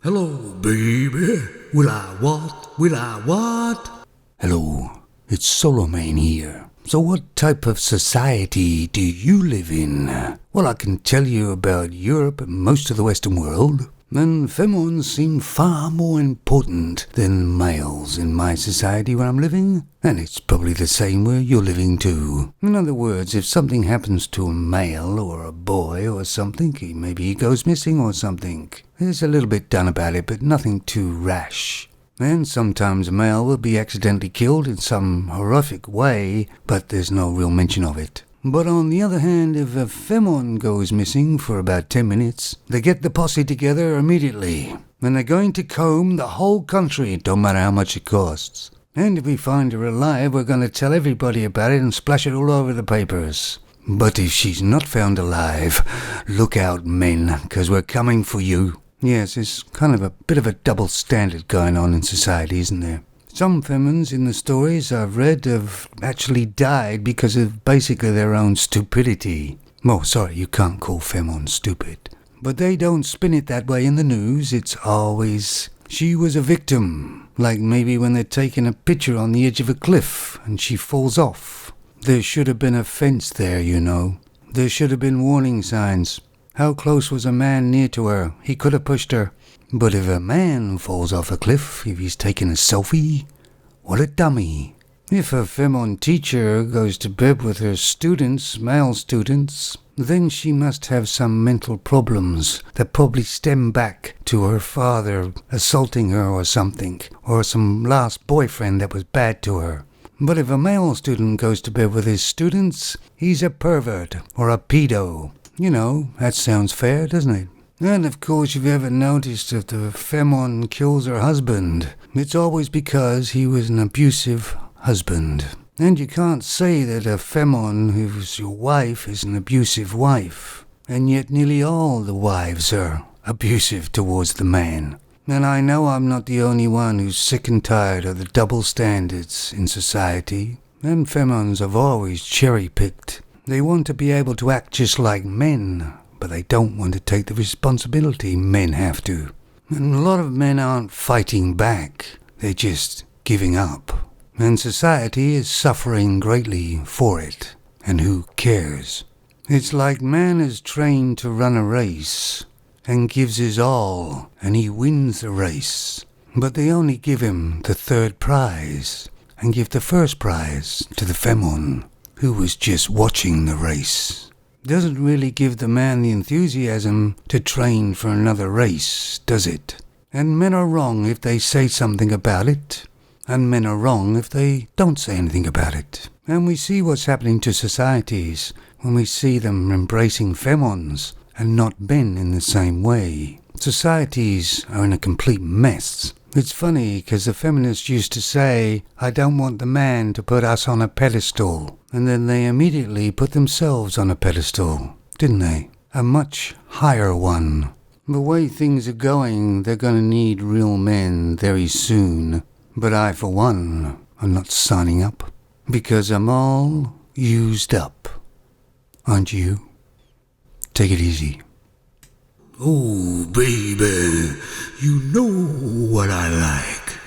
Hello, baby. Will I what? Will I what? Hello, it's Solomon here. So what type of society do you live in? Well, I can tell you about Europe and most of the Western world. And femmes seem far more important than males in my society where I'm living. And it's probably the same where you're living too. In other words, if something happens to a male or a boy or something, maybe he goes missing or something, there's a little bit done about it, but nothing too rash. And sometimes a male will be accidentally killed in some horrific way, but there's no real mention of it. But on the other hand, if a femme goes missing for about 10 minutes, they get the posse together immediately. And they're going to comb the whole country, don't matter how much it costs. And if we find her alive, we're going to tell everybody about it and splash it all over the papers. But if she's not found alive, look out, men, 'cause we're coming for you. Yes, it's kind of a bit of a double standard going on in society, isn't there? Some femmes in the stories I've read have actually died because of basically their own stupidity. Oh, sorry, you can't call femmes stupid. But they don't spin it that way in the news. It's always, she was a victim. Like maybe when they're taking a picture on the edge of a cliff and she falls off. There should have been a fence there, you know. There should have been warning signs. How close was a man near to her? He could have pushed her. But if a man falls off a cliff, if he's taking a selfie, what a dummy. If a femme teacher goes to bed with her students, male students, then she must have some mental problems that probably stem back to her father assaulting her or something, or some last boyfriend that was bad to her. But if a male student goes to bed with his students, he's a pervert or a pedo. You know, that sounds fair, doesn't it? And of course, you've ever noticed if the femme kills her husband, it's always because he was an abusive husband. And you can't say that a femme who's your wife is an abusive wife. And yet nearly all the wives are abusive towards the man. And I know I'm not the only one who's sick and tired of the double standards in society. And femmes have always cherry-picked. They want to be able to act just like men, but they don't want to take the responsibility men have to. And a lot of men aren't fighting back, they're just giving up. And society is suffering greatly for it. And who cares? It's like man is trained to run a race and gives his all, and he wins the race. But they only give him the third prize and give the first prize to the femme who was just watching the race. Doesn't really give the man the enthusiasm to train for another race, does it? And men are wrong if they say something about it, and men are wrong if they don't say anything about it. And we see what's happening to societies when we see them embracing femmes and not men in the same way. Societies are in a complete mess. It's funny because the feminists used to say, I don't want the man to put us on a pedestal. And then they immediately put themselves on a pedestal, didn't they? A much higher one. The way things are going, they're going to need real men very soon. But I, for one, am not signing up. Because I'm all used up. Aren't you? Take it easy. Oh, baby, you know what I like.